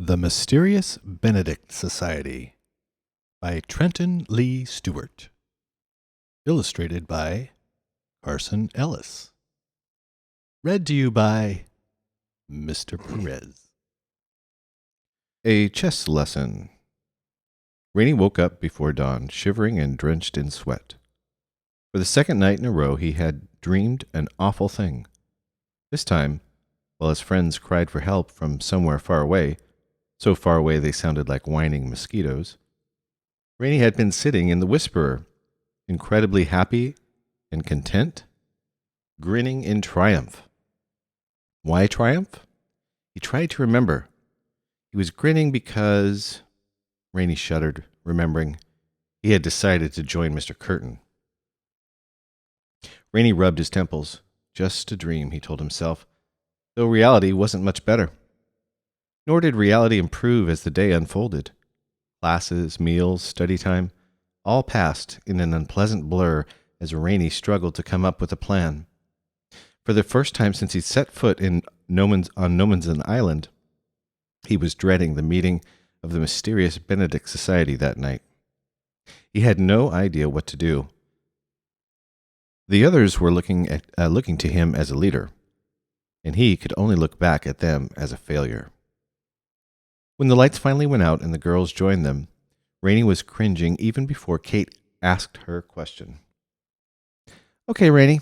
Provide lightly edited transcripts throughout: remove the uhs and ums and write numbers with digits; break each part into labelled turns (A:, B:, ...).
A: The Mysterious Benedict Society by Trenton Lee Stewart. Illustrated by Carson Ellis. Read to you by Mr. Perez.
B: A chess lesson. Reynie woke up before dawn, shivering and drenched in sweat. For the second night in a row, he had dreamed an awful thing. This time, while his friends cried for help from somewhere far away, so far away they sounded like whining mosquitoes, Reynie had been sitting in the Whisperer, incredibly happy and content, grinning in triumph. Why triumph? He tried to remember. He was grinning because... Reynie shuddered, remembering he had decided to join Mr. Curtin. Reynie rubbed his temples. Just a dream, he told himself, though reality wasn't much better. Nor did reality improve as the day unfolded. Classes, meals, study time, all passed in an unpleasant blur as Reynie struggled to come up with a plan. For the first time since he'd set foot on Nomanson Island, he was dreading the meeting of the Mysterious Benedict Society that night. He had no idea what to do. The others were looking to him as a leader, and he could only look back at them as a failure. When the lights finally went out and the girls joined them, Reynie was cringing even before Kate asked her question. "Okay, Reynie,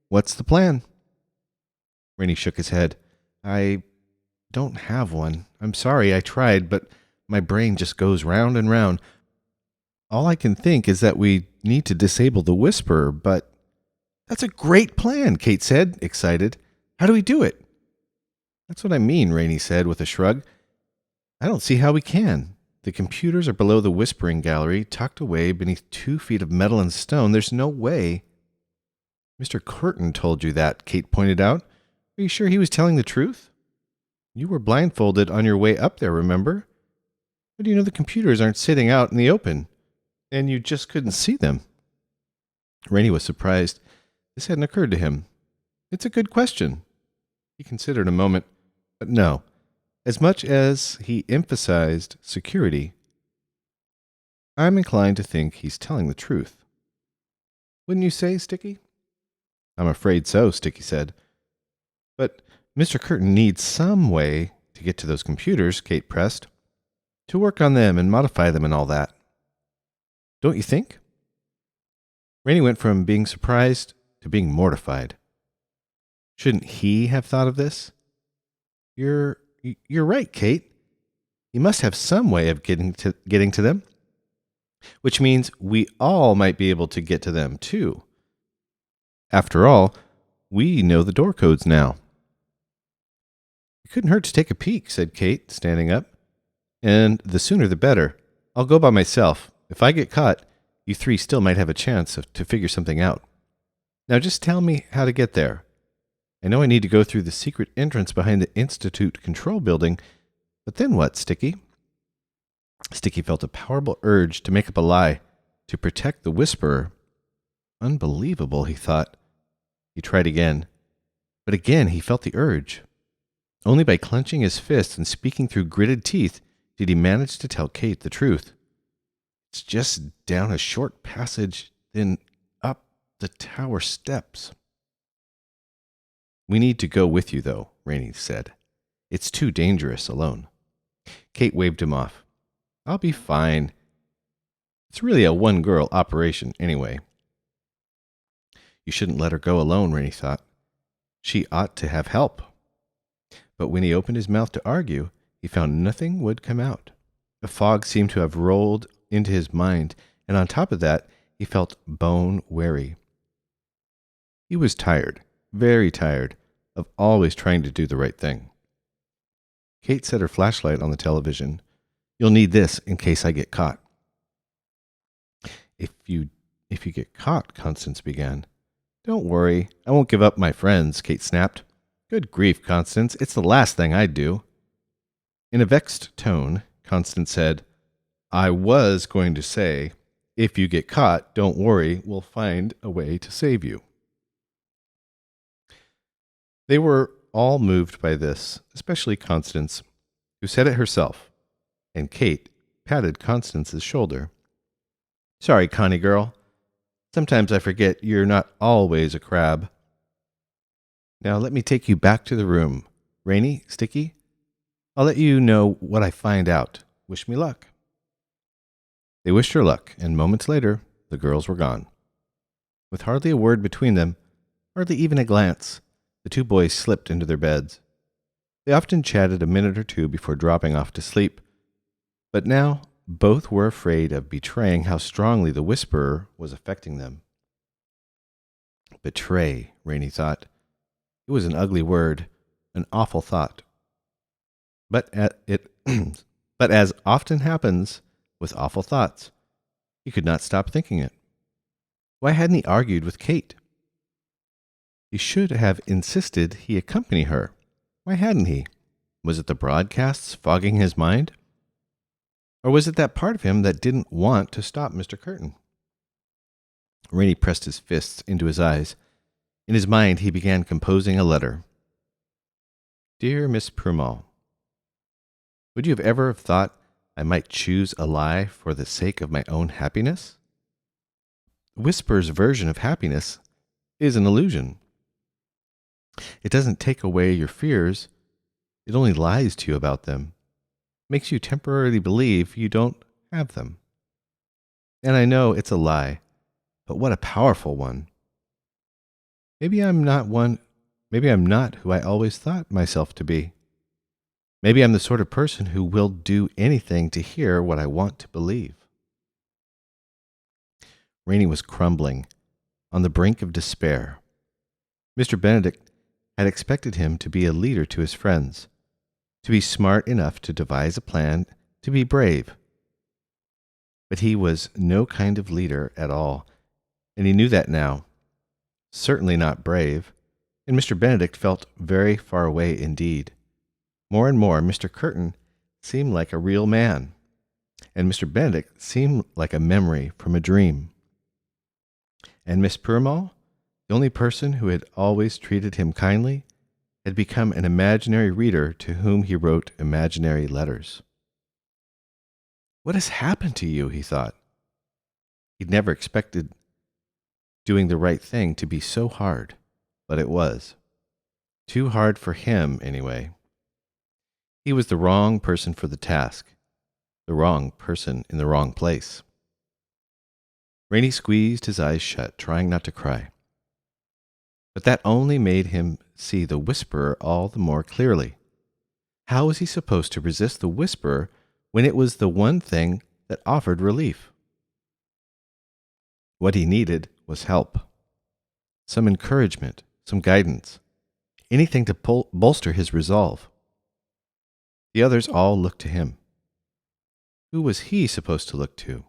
B: what's the plan?" Reynie shook his head. "I don't have one. I'm sorry, I tried, but my brain just goes round and round. All I can think is that we need to disable the Whisperer, but..." "That's a great plan," Kate said, excited. "How do we do it?" "That's what I mean," Reynie said with a shrug. "I don't see how we can. The computers are below the whispering gallery, tucked away beneath 2 feet of metal and stone. There's no way." "Mr. Curtin told you that," Kate pointed out. "Are you sure he was telling the truth? You were blindfolded on your way up there, remember? How do you know the computers aren't sitting out in the open, and you just couldn't see them?" Reynie was surprised. This hadn't occurred to him. "It's a good question." He considered a moment, but no. As much as he emphasized security, "I'm inclined to think he's telling the truth." "Wouldn't you say, Sticky?" "I'm afraid so," Sticky said. "But Mr. Curtin needs some way to get to those computers," Kate pressed. "To work on them and modify them and all that. Don't you think?" Reynie went from being surprised to being mortified. Shouldn't he have thought of this? You're right, Kate. He must have some way of getting to them. Which means we all might be able to get to them, too. After all, we know the door codes now. "It couldn't hurt to take a peek," said Kate, standing up. "And the sooner the better. I'll go by myself. If I get caught, you 3 still might have a chance to figure something out. Now just tell me how to get there. I know I need to go through the secret entrance behind the Institute Control Building, but then what, Sticky?" Sticky felt a powerful urge to make up a lie, to protect the Whisperer. Unbelievable, he thought. He tried again, but again he felt the urge. Only by clenching his fists and speaking through gritted teeth did he manage to tell Kate the truth. "It's just down a short passage, then up the tower steps." "We need to go with you, though," Reynie said. "It's too dangerous alone." Kate waved him off. "I'll be fine. It's really a one-girl operation anyway." You shouldn't let her go alone, Reynie thought. She ought to have help. But when he opened his mouth to argue, he found nothing would come out. A fog seemed to have rolled into his mind, and on top of that, he felt bone-weary. He was tired, very tired, of always trying to do the right thing. Kate set her flashlight on the television. "You'll need this in case I get caught." If you get caught," Constance began. "Don't worry, I won't give up my friends," Kate snapped. "Good grief, Constance, it's the last thing I'd do." In a vexed tone, Constance said, "I was going to say, if you get caught, don't worry, we'll find a way to save you." They were all moved by this, especially Constance. who said it herself, and Kate patted Constance's shoulder. Sorry, Connie girl. Sometimes I forget you're not always a crab. Now let me take you back to the room. Reynie, Sticky, I'll let you know what I find out. Wish me luck. They wished her luck, and moments later, the girls were gone. With hardly a word between them, hardly even a glance, the two boys slipped into their beds. They often chatted a minute or two before dropping off to sleep, but now both were afraid of betraying how strongly the whisperer was affecting them. Betray, Reynie thought. It was an ugly word, an awful thought. But but as often happens with awful thoughts, he could not stop thinking it. Why hadn't he argued with Kate? He should have insisted he accompany her. Why hadn't he? Was it the broadcasts fogging his mind? Or was it that part of him that didn't want to stop Mr. Curtin? Reynie pressed his fists into his eyes. In his mind, he began composing a letter. Dear Miss Prumall, would you have ever thought I might choose a lie for the sake of my own happiness? Whisper's version of happiness is an illusion. It doesn't take away your fears. It only lies to you about them, makes you temporarily believe you don't have them. And I know it's a lie, but what a powerful one. Maybe I'm not who I always thought myself to be. Maybe I'm the sort of person who will do anything to hear what I want to believe. Reynie was crumbling, on the brink of despair. Mr. Benedict had expected him to be a leader to his friends, to be smart enough to devise a plan, to be brave. But he was no kind of leader at all, and he knew that now. Certainly not brave, and Mr. Benedict felt very far away indeed. More and more, Mr. Curtin seemed like a real man, and Mr. Benedict seemed like a memory from a dream. And Miss Purmall, the only person who had always treated him kindly, had become an imaginary reader to whom he wrote imaginary letters. What has happened to you? He thought. He'd never expected doing the right thing to be so hard, but it was. Too hard for him, anyway. He was the wrong person for the task, the wrong person in the wrong place. Reynie squeezed his eyes shut, trying not to cry. But that only made him see the whisperer all the more clearly. How was he supposed to resist the whisperer when it was the one thing that offered relief? What he needed was help. Some encouragement, some guidance, anything to bolster his resolve. The others all looked to him. Who was he supposed to look to?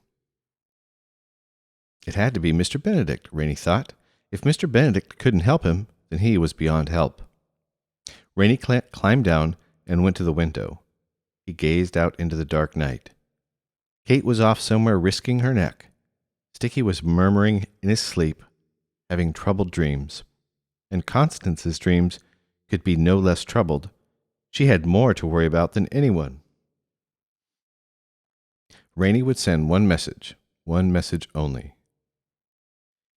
B: It had to be Mr. Benedict, Reynie thought. If Mr. Benedict couldn't help him, then he was beyond help. Reynie climbed down and went to the window. He gazed out into the dark night. Kate was off somewhere risking her neck. Sticky was murmuring in his sleep, having troubled dreams. And Constance's dreams could be no less troubled. She had more to worry about than anyone. Reynie would send one message only.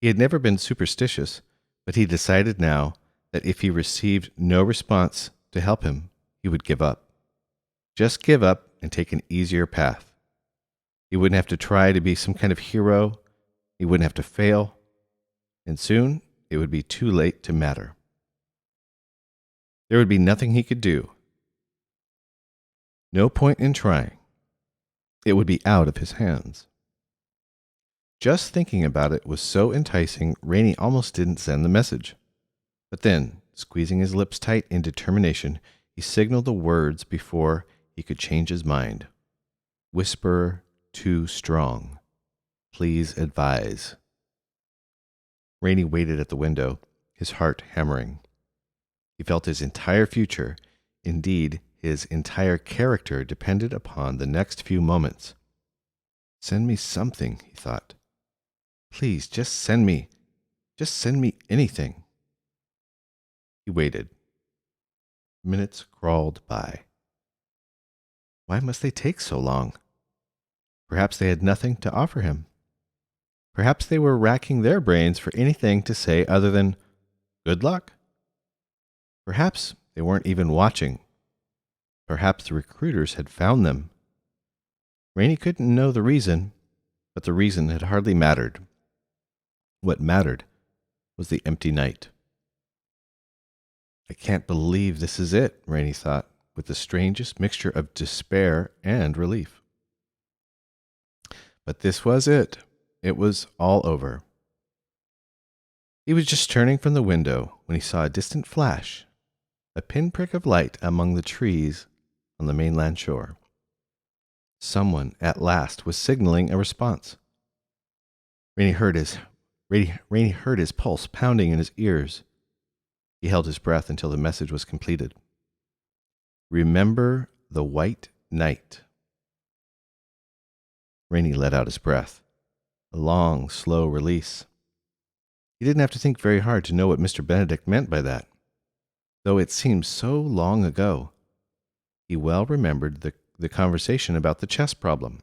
B: He had never been superstitious, but he decided now that if he received no response to help him, he would give up. Just give up and take an easier path. He wouldn't have to try to be some kind of hero. He wouldn't have to fail. And soon it would be too late to matter. There would be nothing he could do. No point in trying. It would be out of his hands. Just thinking about it was so enticing, Reynie almost didn't send the message. But then, squeezing his lips tight in determination, he signaled the words before he could change his mind. Whisper too strong. Please advise. Reynie waited at the window, his heart hammering. He felt his entire future, indeed his entire character, depended upon the next few moments. Send me something, he thought. Please, just send me anything. He waited. Minutes crawled by. Why must they take so long? Perhaps they had nothing to offer him. Perhaps they were racking their brains for anything to say other than, "Good luck." Perhaps they weren't even watching. Perhaps the recruiters had found them. Reynie couldn't know the reason, but the reason had hardly mattered. What mattered was the empty night. I can't believe this is it, Reynie thought, with the strangest mixture of despair and relief. But this was it. It was all over. He was just turning from the window when he saw a distant flash, a pinprick of light among the trees on the mainland shore. Someone at last was signaling a response. Reynie heard his pulse pounding in his ears. He held his breath until the message was completed. Remember the white night. Reynie let out his breath, a long, slow release. He didn't have to think very hard to know what Mr. Benedict meant by that. Though it seemed so long ago, he well remembered the conversation about the chess problem.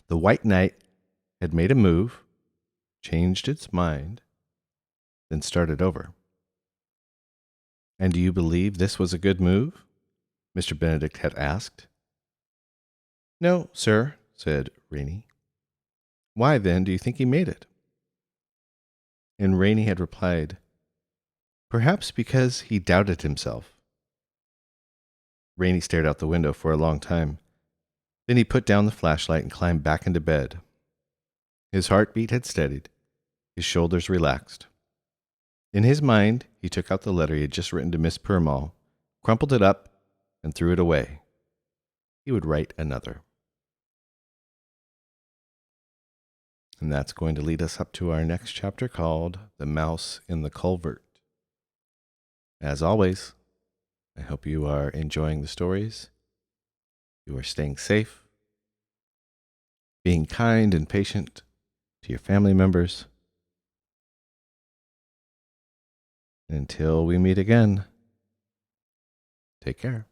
B: The white knight had made a move, changed its mind, then started over. And do you believe this was a good move? Mr. Benedict had asked. No, sir, said Reynie. Why, then, do you think he made it? And Reynie had replied, perhaps because he doubted himself. Reynie stared out the window for a long time. Then he put down the flashlight and climbed back into bed. His heartbeat had steadied. His shoulders relaxed. In his mind, he took out the letter he had just written to Miss Purmall, crumpled it up, and threw it away. He would write another. And that's going to lead us up to our next chapter called The Mouse in the Culvert. As always, I hope you are enjoying the stories. You are staying safe, being kind and patient to your family members. Until we meet again, take care.